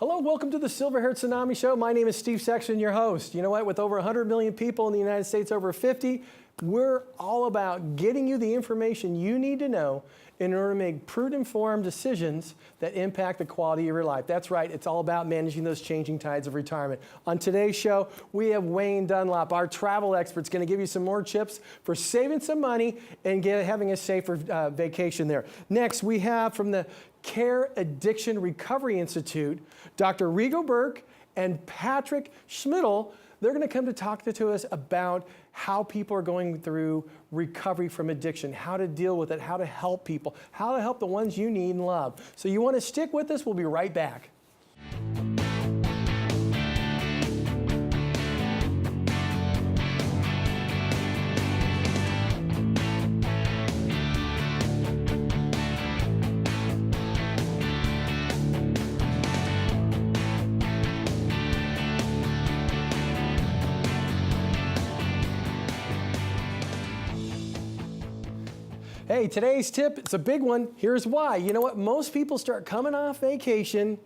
Hello, welcome to the Silver-Haired Tsunami Show. My name is Steve Sexton, your host. You know what? With over 100 million people in the United States, over 50, we're all about getting you the information you need to know in order to make prudent, informed decisions that impact the quality of your life. That's right, it's all about managing those changing tides of retirement. On today's show, we have Wayne Dunlop, our travel expert, going to give you some more tips for saving some money and having a safer vacation there. Next, we have from the Care Addiction Recovery Institute, Dr. Rigo Burke and Patrick Schmidl. They're going to come to talk to us about how people are going through recovery from addiction, how to deal with it, how to help people, how to help the ones you need and love. So you want to stick with us? We'll be right back. Hey, today's tip, it's a big one. Here's why. You know what? Most people start coming off vacation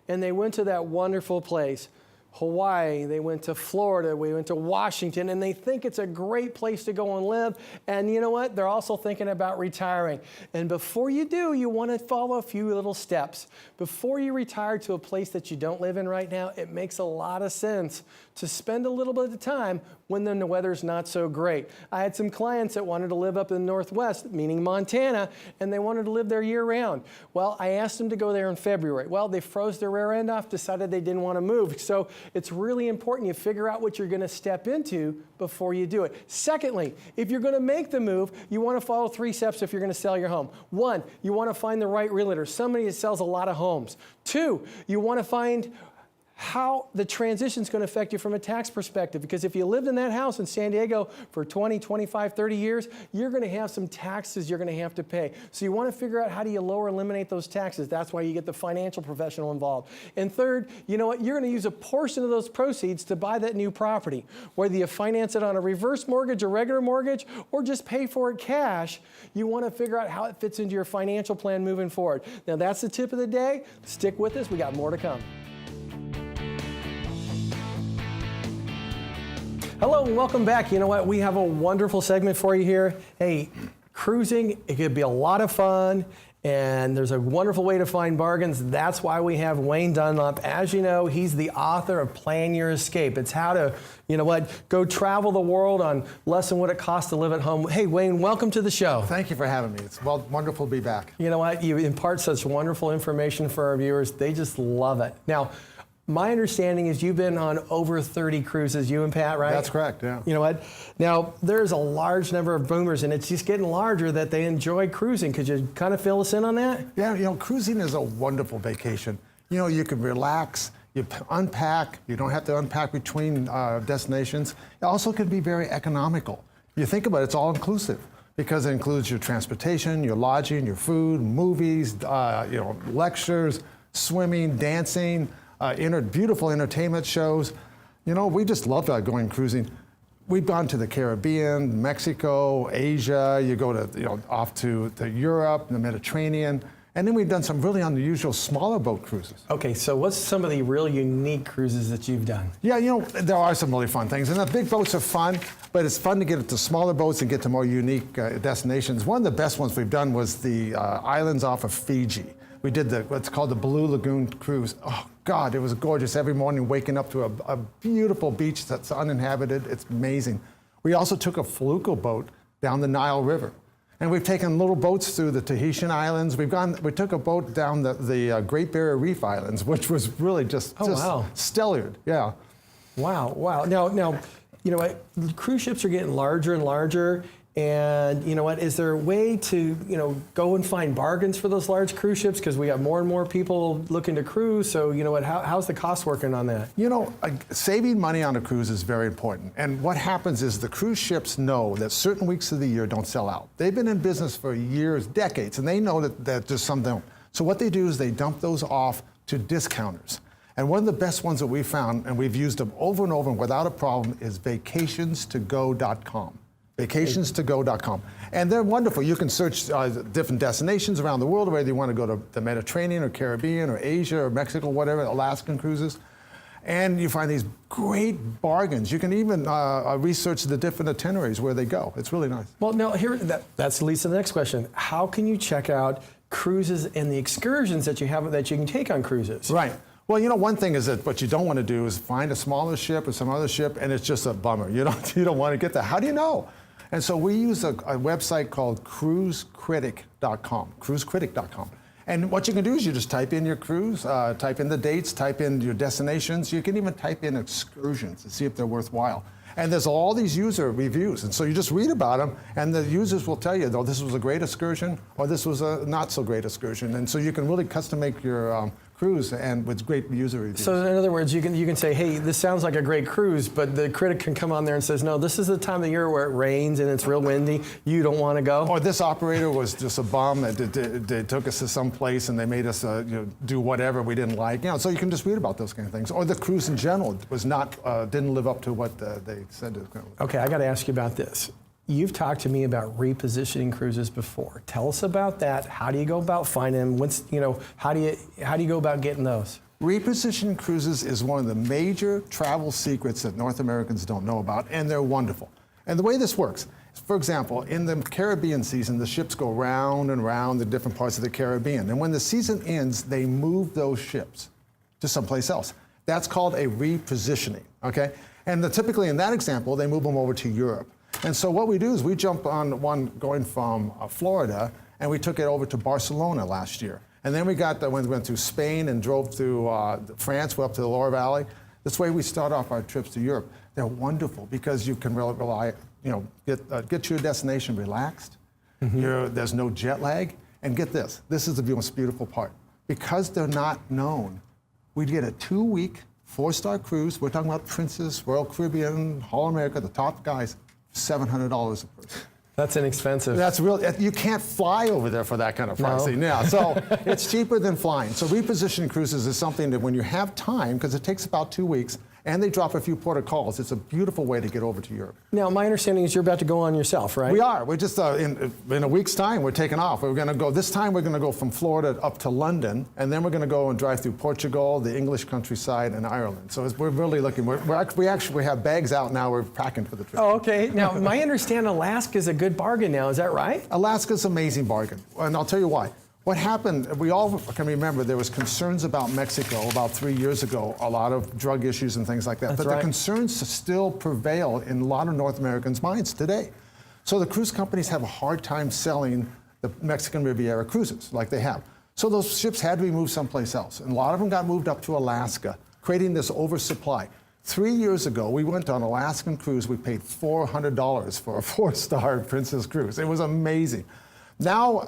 and they went to that wonderful place. Hawaii, they went to Florida, we went to Washington, and they think it's a great place to go and live. And you know what? They're also thinking about retiring. And before you do, you want to follow a few little steps. Before you retire to a place that you don't live in right now, it makes a lot of sense to spend a little bit of time when the weather's not so great. I had some clients that wanted to live up in the Northwest, meaning Montana, and they wanted to live there year round. Well, I asked them to go there in February. Well, they froze their rear end off, decided they didn't want to move. So it's really important you figure out what you're going to step into before you do it. Secondly, if you're going to make the move, you want to follow 3 steps if you're going to sell your home. 1, you want to find the right realtor, somebody that sells a lot of homes. 2, you want to find how the transition is going to affect you from a tax perspective. Because if you lived in that house in San Diego for 20, 25, 30 years, you're going to have some taxes you're going to have to pay. So you want to figure out how do you eliminate those taxes. That's why you get the financial professional involved. And third, you know what? You're going to use a portion of those proceeds to buy that new property. Whether you finance it on a reverse mortgage, a regular mortgage, or just pay for it cash, you want to figure out how it fits into your financial plan moving forward. Now that's the tip of the day. Stick with us. We got more to come. Hello and welcome back. You know what? We have a wonderful segment for you here. Hey, cruising, it could be a lot of fun, and there's a wonderful way to find bargains. That's why we have Wayne Dunlop. As you know, he's the author of Plan Your Escape. It's how to, you know what, go travel the world on less than what it costs to live at home. Hey, Wayne, welcome to the show. Thank you for having me. It's wonderful to be back. You know what? You impart such wonderful information for our viewers. They just love it. Now, my understanding is you've been on over 30 cruises, you and Pat, right? That's correct, yeah. You know what? Now, there's a large number of boomers, and it's just getting larger that they enjoy cruising. Could you kind of fill us in on that? Yeah, you know, cruising is a wonderful vacation. You know, you can relax, you unpack, you don't have to unpack between destinations. It also can be very economical. You think about it, it's all inclusive because it includes your transportation, your lodging, your food, movies, you know, lectures, swimming, dancing, beautiful entertainment shows. You know, we just love going cruising. We've gone to the Caribbean, Mexico, Asia. You go to, you know, off to Europe, the Mediterranean. And then we've done some really unusual smaller boat cruises. Okay, so what's some of the really unique cruises that you've done? Yeah, you know, there are some really fun things. And the big boats are fun, but it's fun to get to smaller boats and get to more unique destinations. One of the best ones we've done was the islands off of Fiji. We did what's called the Blue Lagoon cruise. Oh, God, it was gorgeous. Every morning waking up to a beautiful beach that's uninhabited. It's amazing. We also took a fluke boat down the Nile River. And we've taken little boats through the Tahitian Islands. We took a boat down the Great Barrier Reef Islands, which was really just stellar. Yeah. Wow, wow. Now, you know what? Cruise ships are getting larger and larger. And you know what, is there a way to, you know, go and find bargains for those large cruise ships? Because we have more and more people looking to cruise. So, you know what, how's the cost working on that? You know, saving money on a cruise is very important. And what happens is the cruise ships know that certain weeks of the year don't sell out. They've been in business for years, decades, and they know that there's some don't. So what they do is they dump those off to discounters. And one of the best ones that we found, and we've used them over and over without a problem, is vacationstogo.com. Vacationstogo.com. And they're wonderful. You can search different destinations around the world, whether you want to go to the Mediterranean or Caribbean or Asia or Mexico, whatever, Alaskan cruises. And you find these great bargains. You can even research the different itineraries where they go. It's really nice. Well, now that leads to the next question. How can you check out cruises and the excursions that you have that you can take on cruises? Right. Well, you know, one thing is that what you don't want to do is find a smaller ship or some other ship, and it's just a bummer. You don't want to get that. How do you know? And so we use a website called cruisecritic.com, cruisecritic.com. And what you can do is you just type in your cruise, type in the dates, type in your destinations. You can even type in excursions to see if they're worthwhile. And there's all these user reviews. And so you just read about them, and the users will tell you, though, this was a great excursion or this was a not so great excursion. And so you can really custom make your cruise and with great user reviews. So in other words, you can say, hey, this sounds like a great cruise, but the critic can come on there and says, no, this is the time of year where it rains and it's real windy. You don't want to go. Or this operator was just a bum. They took us to some place and they made us do whatever we didn't like. So you can just read about those kind of things. Or the cruise in general was didn't live up to what they said it was going to. Okay, I got to ask you about this. You've talked to me about repositioning cruises before. Tell us about that. How do you go about finding them? How do you go about getting those? Repositioning cruises is one of the major travel secrets that North Americans don't know about, and they're wonderful. And the way this works, for example, in the Caribbean season, the ships go round and round the different parts of the Caribbean. And when the season ends, they move those ships to someplace else. That's called a repositioning, okay? And typically in that example, they move them over to Europe. And so what we do is we jump on one going from Florida, and we took it over to Barcelona last year. And then we went through Spain and drove through France, up to the Loire Valley. This way we start off our trips to Europe. They're wonderful because you can rely, get to your destination relaxed. Mm-hmm. There's no jet lag. And get this is the most beautiful part. Because they're not known, we get a 2-week, 4-star cruise. We're talking about Princess, Royal Caribbean, All America, the top guys. $700 a person. That's inexpensive. That's real. You can't fly over there for that kind of pricing. No. Yeah, so it's cheaper than flying. So repositioning cruises is something that when you have time, because it takes about 2 weeks, and they drop a few port of calls, it's a beautiful way to get over to Europe. Now, my understanding is you're about to go on yourself, right? We are. We're just, in a week's time, we're taking off. We're going to go, this time we're going to go from Florida up to London, and then we're going to go and drive through Portugal, the English countryside, and Ireland. So we're really looking, we actually have bags out now, we're packing for the trip. Oh, okay. Now, my understanding, Alaska is a good bargain now, is that right? Alaska's an amazing bargain, and I'll tell you why. What happened, we all can remember there was concerns about Mexico about 3 years ago, a lot of drug issues and things like that. But the concerns still prevail in a lot of North Americans' minds today. So the cruise companies have a hard time selling the Mexican Riviera cruises like they have. So those ships had to be moved someplace else. And a lot of them got moved up to Alaska, creating this oversupply. 3 years ago, we went on an Alaskan cruise. We paid $400 for a 4-star Princess cruise. It was amazing. Now,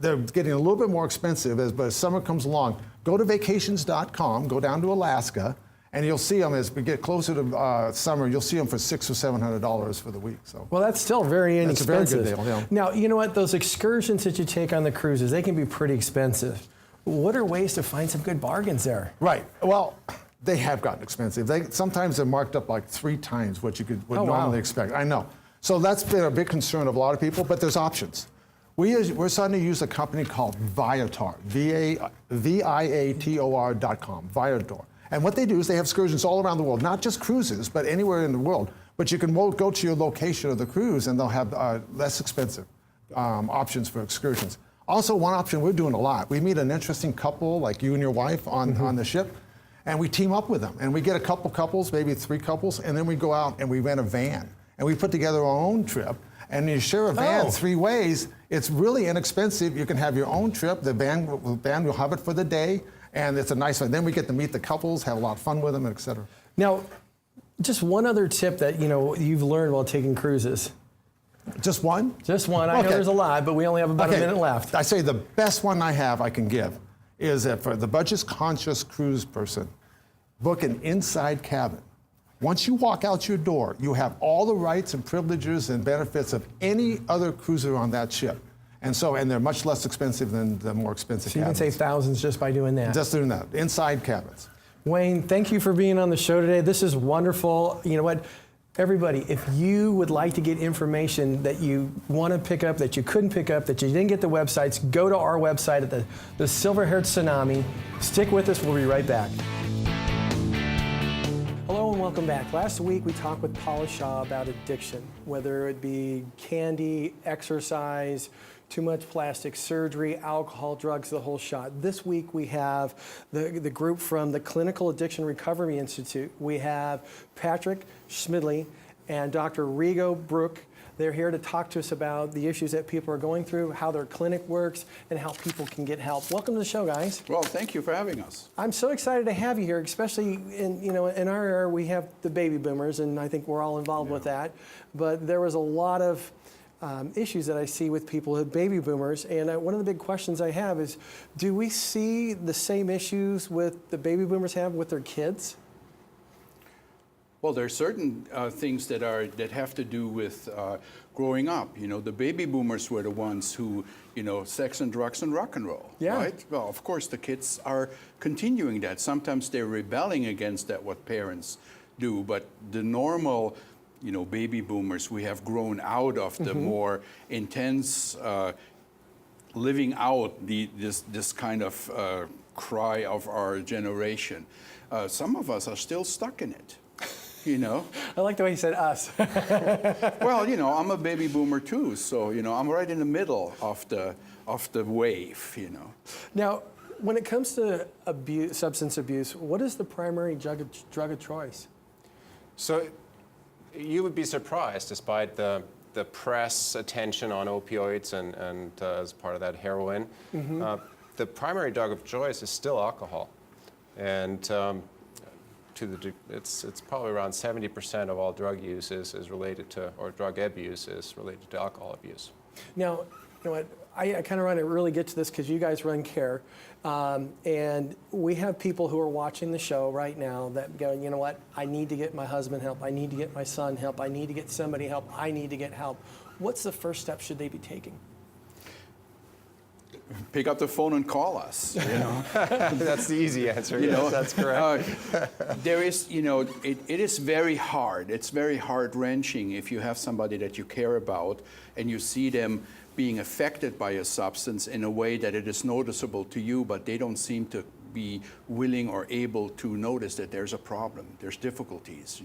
they're getting a little bit more expensive but as summer comes along. Go to vacations.com, go down to Alaska, and you'll see them as we get closer to summer. You'll see them for $600 or $700 for the week. So, well, that's still very inexpensive. It's a very good deal. Yeah. Now, you know what? Those excursions that you take on the cruises, they can be pretty expensive. What are ways to find some good bargains there? Right. Well, they have gotten expensive. Sometimes they're marked up like 3 times what you would normally expect. I know. So that's been a big concern of a lot of people, but there's options. We're starting to use a company called Viator, Viator.com, Viator. And what they do is they have excursions all around the world, not just cruises, but anywhere in the world. But you can go to your location of the cruise, and they'll have less expensive options for excursions. Also, one option we're doing a lot, we meet an interesting couple, like you and your wife, on the ship, and we team up with them. And we get a couple couples, maybe 3 couples, and then we go out and we rent a van. And we put together our own trip. And you share a van 3 ways. It's really inexpensive. You can have your own trip. The van will have it for the day, and it's a nice one. Then we get to meet the couples, have a lot of fun with them, et cetera. Now, just one other tip that you've learned while taking cruises. Just one? Just one. I know there's a lot, but we only have about a minute left. I say the best one I can give is that for the budget-conscious cruise person, book an inside cabin. Once you walk out your door, you have all the rights and privileges and benefits of any other cruiser on that ship. And they're much less expensive than the more expensive cabins. So you can save thousands just by doing that. Just doing that, inside cabins. Wayne, thank you for being on the show today. This is wonderful. You know what? Everybody, if you would like to get information that you want to pick up, that you couldn't pick up, that you didn't get the websites, go to our website at the Silver-Haired Tsunami. Stick with us, we'll be right back. Hello and welcome back. Last week we talked with Paula Shaw about addiction, whether it be candy, exercise, too much plastic surgery, alcohol, drugs, the whole shot. This week we have the group from the Clinical Addiction Recovery Institute. We have Patrick Schmidley and Dr. Rigo Brook. They're here to talk to us about the issues that people are going through, how their clinic works, and how people can get help. Welcome to the show, guys. Well, thank you for having us. I'm so excited to have you here, especially in our era. We have the baby boomers, and I think we're all involved with that. But there was a lot of issues that I see with people with baby boomers, and one of the big questions I have is, do we see the same issues with the baby boomers have with their kids? Well, there are certain things that have to do with growing up. You know, the baby boomers were the ones who, sex and drugs and rock and roll, right? Well, of course, the kids are continuing that. Sometimes they're rebelling against that, what parents do, but the normal baby boomers, we have grown out of the more intense living out this kind of cry of our generation. Some of us are still stuck in it, I like the way you said us. Well, I'm a baby boomer too, so I'm right in the middle of the wave, Now, when it comes to substance abuse, what is the primary drug of choice? So you would be surprised, despite the press attention on opioids and as part of that heroin, the primary drug of choice is still alcohol. And it's probably around 70% of all drug use is related to, or drug abuse is related to alcohol abuse. Now, you know what? I kind of want to really get to this because you guys run CARE, and we have people who are watching the show right now that go, you know what? I need to get my husband help. I need to get my son help. I need to get somebody help. I need to get help. What's the first step should they be taking? Pick up the phone and call us. That's the easy answer. Yes, that's correct. There is, it is very hard. It's very heart-wrenching if you have somebody that you care about and you see them being affected by a substance in a way that it is noticeable to you, but they don't seem to be willing or able to notice that there's a problem, there's difficulties,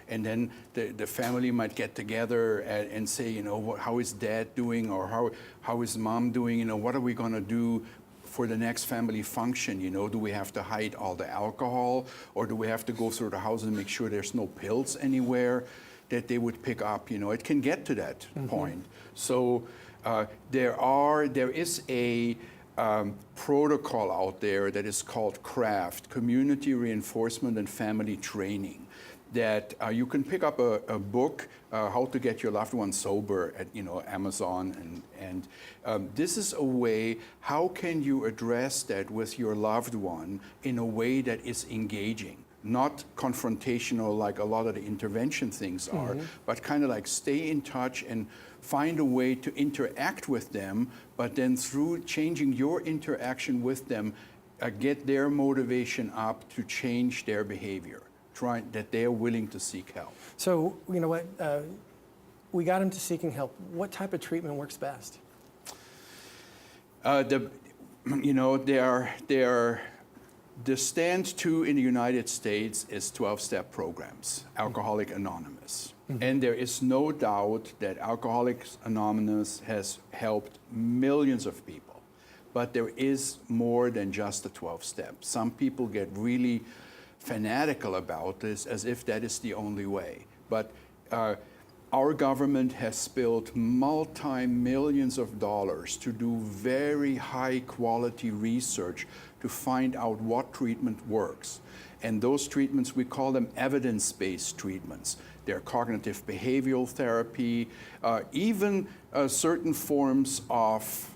And then the family might get together and say, how is dad doing, or how is mom doing, what are we going to do for the next family function, do we have to hide all the alcohol, or do we have to go through the house and make sure there's no pills anywhere that they would pick up, it can get to that point. So there is a protocol out there that is called CRAFT, Community Reinforcement and Family Training, that you can pick up a book, How to Get Your Loved One Sober at Amazon, and this is a way, how can you address that with your loved one in a way that is engaging? Not confrontational like a lot of the intervention things are, but kind of like stay in touch and find a way to interact with them, but then through changing your interaction with them, get their motivation up to change their behavior, that they are willing to seek help. So, you know what, we got them to seeking help. What type of treatment works best? The stand to in the United States is 12-step programs, Alcoholics Anonymous. And there is no doubt that Alcoholics Anonymous has helped millions of people. But there is more than just the 12 steps. Some people get really fanatical about this as if that is the only way. But our government has spent multi-millions of dollars to do very high-quality research to find out what treatment works. And those treatments, we call them evidence-based treatments. They're cognitive behavioral therapy, even certain forms of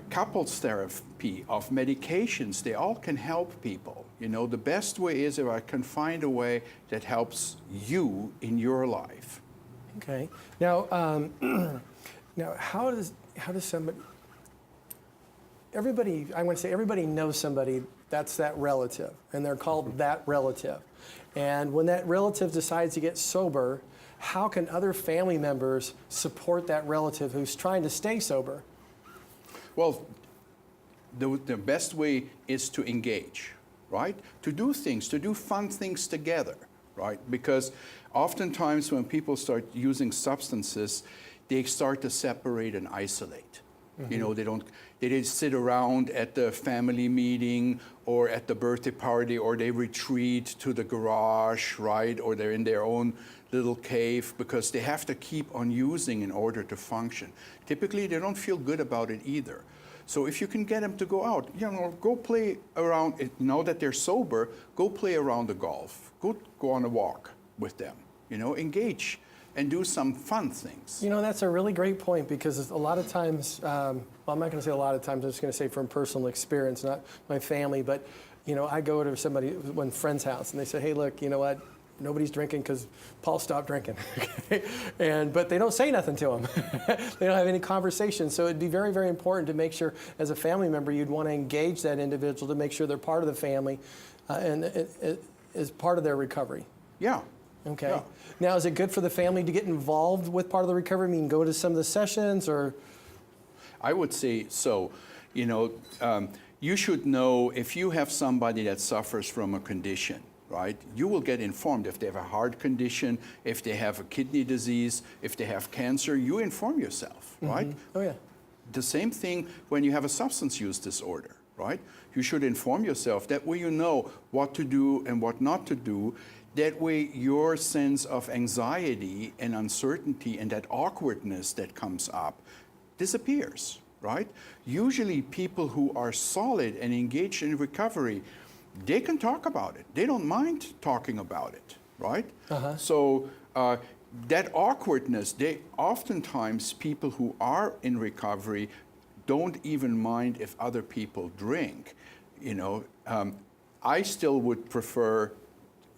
couples therapy, of medications. They all can help people. The best way is if I can find a way that helps you in your life. Okay. Now, now how does somebody? Everybody, I want to say everybody knows somebody That's that relative, and they're called that relative. And when that relative decides to get sober, how can other family members support that relative who's trying to stay sober? Well, the best way is to engage, right? To do things, to do fun things together, right? Because oftentimes when people start using substances, they start to separate and isolate. You know, they just sit around at the family meeting or at the birthday party, or they retreat to the garage, right? Or they're in their own little cave because they have to keep on using in order to function. Typically, they don't feel good about it either. So if you can get them to go out, you know, go play around, now that they're sober, go play around the golf, go on a walk with them, you know, engage and do some fun things. You know, that's a really great point, because a lot of times, well, I'm not going to say a lot of times, I'm just going to say from personal experience, not my family, but, you know, I go to one friend's house and they say, hey, look, you know what? Nobody's drinking because Paul stopped drinking. Okay? But they don't say nothing to him. They don't have any conversation. So it'd be very, very important to make sure, as a family member, you'd want to engage that individual to make sure they're part of the family and it is part of their recovery. Yeah. Okay. Yeah. Now, is it good for the family to get involved with part of the recovery? I mean, go to some of the sessions, or? I would say so. You know, you should know if you have somebody that suffers from a condition, right? You will get informed if they have a heart condition, if they have a kidney disease, if they have cancer. You inform yourself, right? Oh, yeah. The same thing when you have a substance use disorder, right? You should inform yourself. That way you know what to do and what not to do. That way your sense of anxiety and uncertainty and that awkwardness that comes up disappears, right? Usually people who are solid and engaged in recovery, they can talk about it. They don't mind talking about it, right? So that awkwardness, oftentimes people who are in recovery don't even mind if other people drink. You know, I still would prefer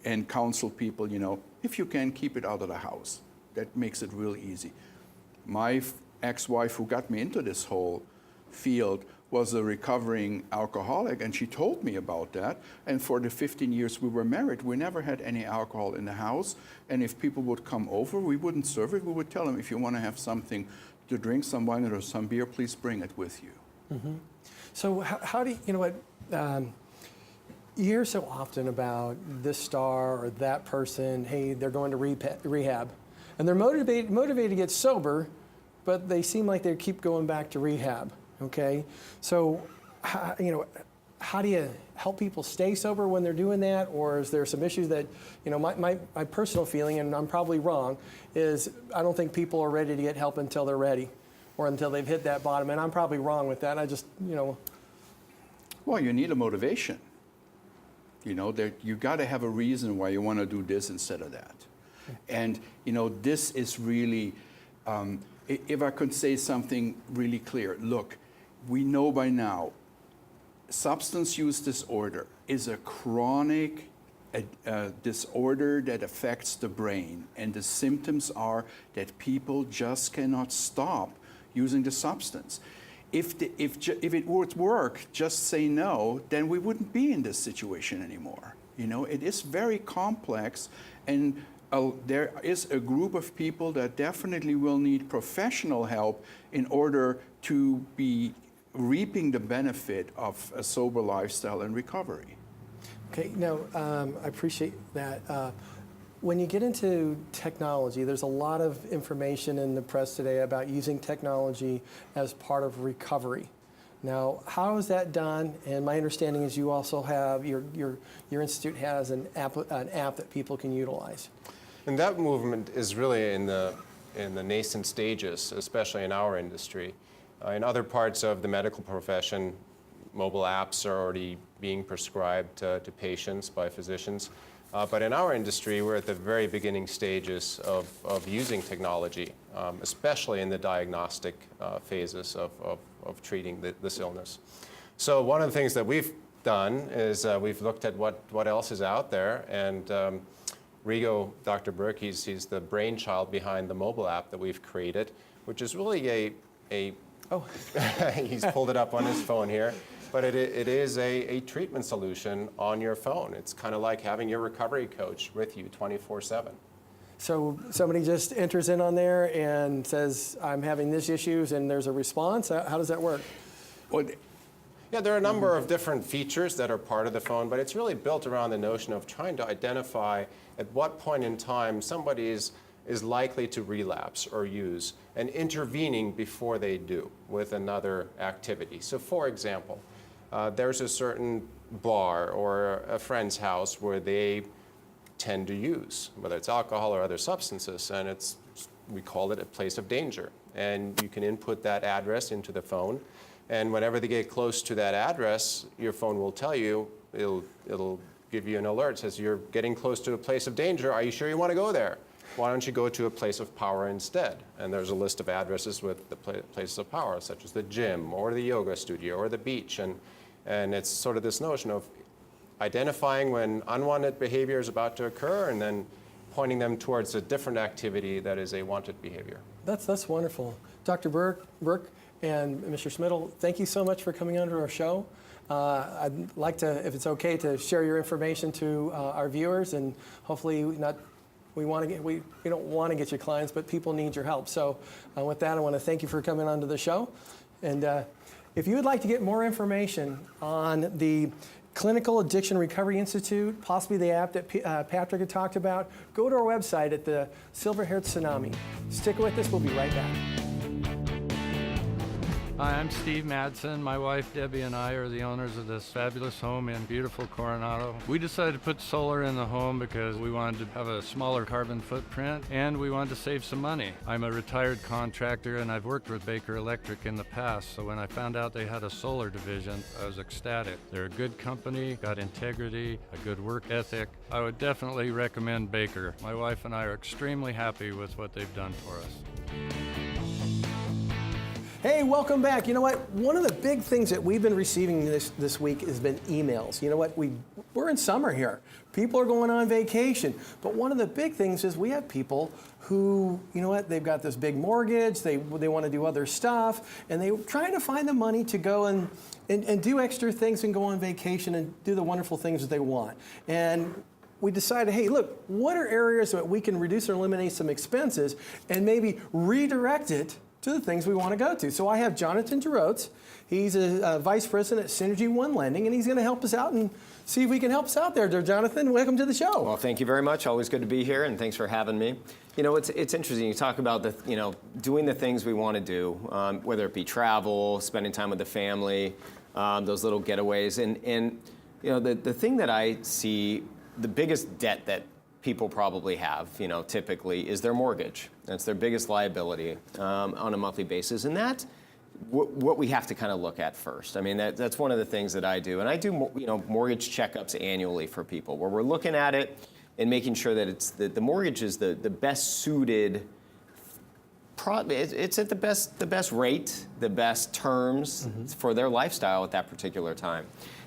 and counsel people, you know, if you can, keep it out of the house. That makes it real easy. My ex-wife, who got me into this whole field, was a recovering alcoholic, and she told me about that. And for the 15 years we were married, we never had any alcohol in the house. And if people would come over, we wouldn't serve it. We would tell them, if you want to have something to drink, some wine or some beer, please bring it with you. So how do you know what, you hear so often about this star or that person, hey, they're going to rehab. And they're motivated to get sober, but they seem like they keep going back to rehab, okay? So, you know, how do you help people stay sober when they're doing that? Or is there some issues that, you know, my personal feeling, and I'm probably wrong, is I don't think people are ready to get help until they're ready or until they've hit that bottom. And I'm probably wrong with that. I just, you know. Well, you need a motivation. You know, you got to have a reason why you want to do this instead of that. And, you know, this is really, if I could say something really clear, look, we know by now, substance use disorder is a chronic disorder that affects the brain. And the symptoms are that people just cannot stop using the substance. If it would work, just say no, then we wouldn't be in this situation anymore. You know, it is very complex, and there is a group of people that definitely will need professional help in order to be reaping the benefit of a sober lifestyle and recovery. Okay, now I appreciate that. When you get into technology, there's a lot of information in the press today about using technology as part of recovery. Now, how is that done? And my understanding is you also have, your institute has an app that people can utilize. And that movement is really in the nascent stages, especially in our industry. In other parts of the medical profession, mobile apps are already being prescribed to patients by physicians. But in our industry, we're at the very beginning stages of using technology, especially in the diagnostic phases of treating this illness. So one of the things that we've done is we've looked at what else is out there, and Rigo, Dr. Burke, he's the brainchild behind the mobile app that we've created, which is really a he's pulled it up on his phone here. but it is a treatment solution on your phone. It's kind of like having your recovery coach with you 24/7. So somebody just enters in on there and says, I'm having these issues, and there's a response? How does that work? Well, Yeah, there are a number of different features that are part of the phone, but it's really built around the notion of trying to identify at what point in time somebody is likely to relapse or use, and intervening before they do with another activity. So for example, there's a certain bar or a friend's house where they tend to use, whether it's alcohol or other substances, and we call it a place of danger. And you can input that address into the phone, and whenever they get close to that address, your phone will tell you, it'll give you an alert, says you're getting close to a place of danger, are you sure you want to go there? Why don't you go to a place of power instead? And there's a list of addresses with the places of power, such as the gym or the yoga studio or the beach, and it's sort of this notion of identifying when unwanted behavior is about to occur and then pointing them towards a different activity that is a wanted behavior. That's wonderful. Dr. Burke and Mr. Smittle, thank you so much for coming onto our show. I'd like to, if it's okay, to share your information to our viewers, and hopefully we don't want to get you clients, but people need your help. So with that, I want to thank you for coming onto the show. And if you would like to get more information on the Clinical Addiction Recovery Institute, possibly the app that Patrick had talked about, go to our website at the Silver-Haired Tsunami. Stick with us, we'll be right back. Hi, I'm Steve Madsen. My wife Debbie and I are the owners of this fabulous home in beautiful Coronado. We decided to put solar in the home because we wanted to have a smaller carbon footprint and we wanted to save some money. I'm a retired contractor and I've worked with Baker Electric in the past, so when I found out they had a solar division, I was ecstatic. They're a good company, got integrity, a good work ethic. I would definitely recommend Baker. My wife and I are extremely happy with what they've done for us. Hey, welcome back. You know what? One of the big things that we've been receiving this week has been emails. You know what? We're in summer here. People are going on vacation. But one of the big things is we have people who, you know what, they've got this big mortgage, they want to do other stuff, and they're trying to find the money to go and do extra things and go on vacation and do the wonderful things that they want. And we decided, hey, look, what are areas that we can reduce or eliminate some expenses and maybe redirect it to the things we want to go to. So I have Jonathan Gerotes. He's a vice president at Synergy One Lending, and he's going to help us out and see if we can help us out there. Jonathan, welcome to the show. Well, thank you very much. Always good to be here, and thanks for having me. You know, it's interesting. You talk about doing the things we want to do, whether it be travel, spending time with the family, those little getaways, and you know, the thing that I see, the biggest debt that people probably have, you know, typically is their mortgage. That's their biggest liability on a monthly basis, and that's what we have to kind of look at first. I mean, that's one of the things that I do, and I do, you know, mortgage checkups annually for people, where we're looking at it and making sure that the mortgage is the best suited. It's at the best rate, the best terms for their lifestyle at that particular time.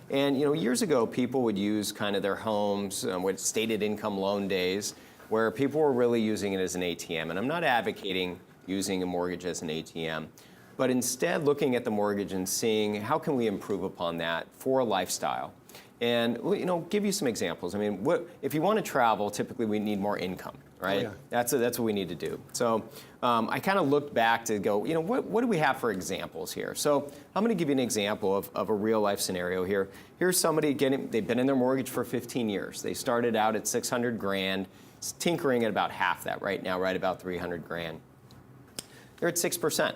And you know, years ago, people would use kind of their homes with stated income loan days, where people were really using it as an ATM. And I'm not advocating using a mortgage as an ATM, but instead looking at the mortgage and seeing how can we improve upon that for a lifestyle. And you know, give you some examples. I mean, if you want to travel, typically we need more income, right? Oh, yeah. That's what we need to do. So I kind of looked back to go, you know, what do we have for examples here? So I'm going to give you an example of a real life scenario here. Here's somebody they've been in their mortgage for 15 years. They started out at 600 grand, tinkering at about half that right now, right about 300 grand. They're at 6%.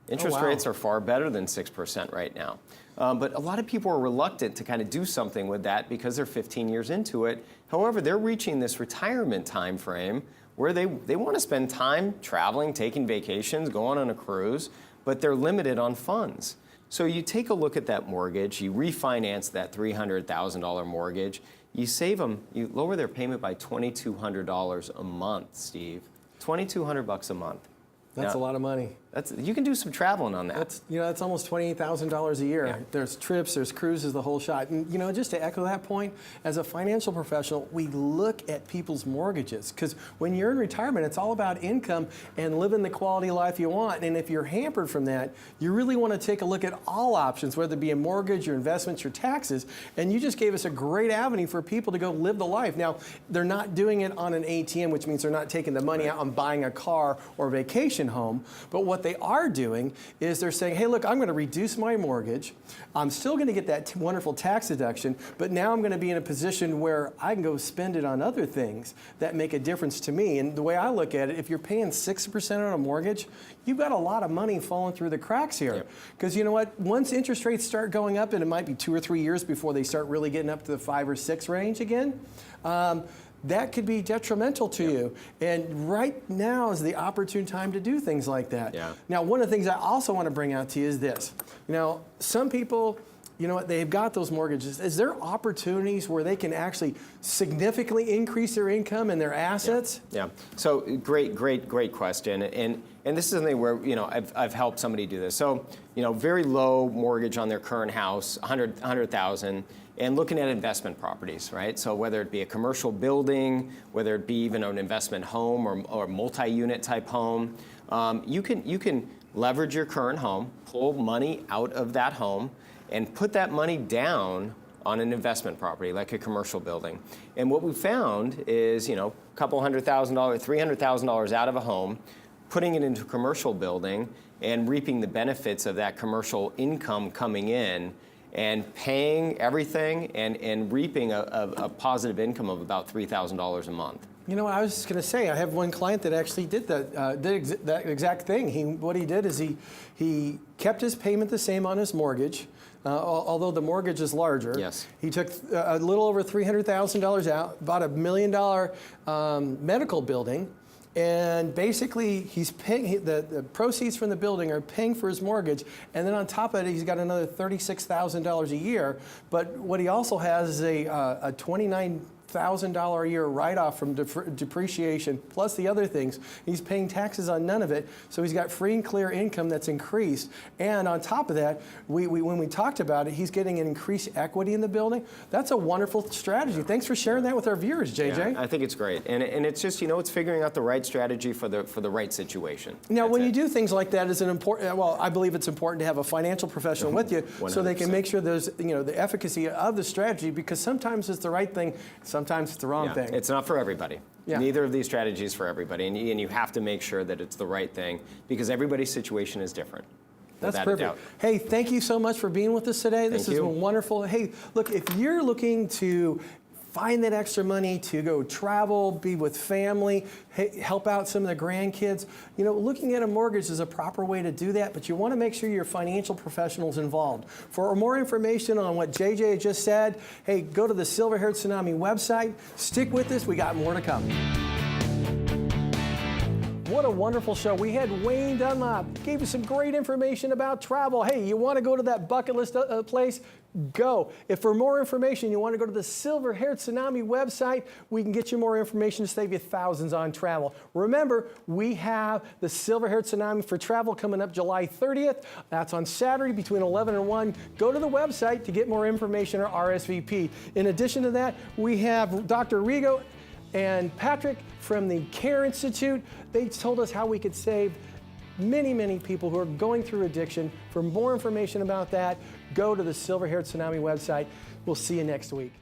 Interest rates are far better than 6% right now. But a lot of people are reluctant to kind of do something with that because they're 15 years into it. However, they're reaching this retirement time frame where they want to spend time traveling, taking vacations, going on a cruise, but they're limited on funds. So you take a look at that mortgage, you refinance that $300,000 mortgage, you save them, you lower their payment by $2,200 a month, Steve. $2,200 a month. That's Now, a lot of money. You can do some traveling on that. That's almost $28,000 a year. Yeah. There's trips, there's cruises, the whole shot. And just to echo that point, as a financial professional, we look at people's mortgages because when you're in retirement, it's all about income and living the quality life you want. And if you're hampered from that, you really want to take a look at all options, whether it be a mortgage, your investments, your taxes. And you just gave us a great avenue for people to go live the life. Now, they're not doing it on an ATM, which means they're not taking the money out and buying a car or a vacation home. But what they are doing is they're saying, hey, look, I'm going to reduce my mortgage. I'm still going to get that wonderful tax deduction, but now I'm going to be in a position where I can go spend it on other things that make a difference to me. And the way I look at it, if you're paying 6% on a mortgage, you've got a lot of money falling through the cracks here. Because you know what? Once interest rates start going up, and it might be 2 or 3 years before they start really getting up to the 5 or 6 range again, that could be detrimental to you. And right now is the opportune time to do things like that. Yeah. Now, one of the things I also want to bring out to you is this. Some people, they've got those mortgages. Is there opportunities where they can actually significantly increase their income and their assets? Yeah. So great question. And this is something where, I've helped somebody do this. So, very low mortgage on their current house, $100,000. And looking at investment properties, right? So whether it be a commercial building, whether it be even an investment home or multi-unit type home, you can leverage your current home, pull money out of that home, and put that money down on an investment property like a commercial building. And what we found is, a couple $100,000, $300,000 out of a home, putting it into a commercial building and reaping the benefits of that commercial income coming in and paying everything and reaping a positive income of about $3,000 a month. I was just going to say, I have one client that actually did that exact thing. What he did is he kept his payment the same on his mortgage, although the mortgage is larger. Yes. He took a little over $300,000 out, bought $1 million medical building, and basically he's paying the proceeds from the building are paying for his mortgage, and then on top of it he's got another $36,000 a year. But what he also has is a $29,000 a year write-off from depreciation, plus the other things. He's paying taxes on none of it, so he's got free and clear income that's increased. And on top of that, when we talked about it, he's getting an increased equity in the building. That's a wonderful strategy. Thanks for sharing that with our viewers, JJ. Yeah, I think it's great, and it's just it's figuring out the right strategy for the right situation. Now, when you do things like that, is it important? Well, I believe it's important to have a financial professional with you, 100%. so they can make sure there's the efficacy of the strategy, because sometimes it's the right thing. Sometimes it's the wrong thing. It's not for everybody. Yeah. Neither of these strategies for everybody, and you have to make sure that it's the right thing because everybody's situation is different. That's without a perfect. doubt. Hey, thank you so much for being with us today. This has been wonderful. Hey, look, if you're looking to find that extra money to go travel, be with family, help out some of the grandkids, looking at a mortgage is a proper way to do that, but you want to make sure your financial professional's involved. For more information on what JJ just said, hey, go to the Silver-Haired Tsunami website. Stick with us. We got more to come. What a wonderful show. We had Wayne Dunlop, gave you some great information about travel. Hey, you want to go to that bucket list place? Go. If for more information you want to go to the Silver-Haired Tsunami website, we can get you more information to save you thousands on travel. Remember, we have the Silver-Haired Tsunami for Travel coming up July 30th. That's on Saturday between 11 and 1. Go to the website to get more information or RSVP. In addition to that, we have Dr. Rigo and Patrick from the CARE Institute. They told us how we could save many people who are going through addiction. For more information about that, go to the Silver-Haired Tsunami website. We'll see you next week.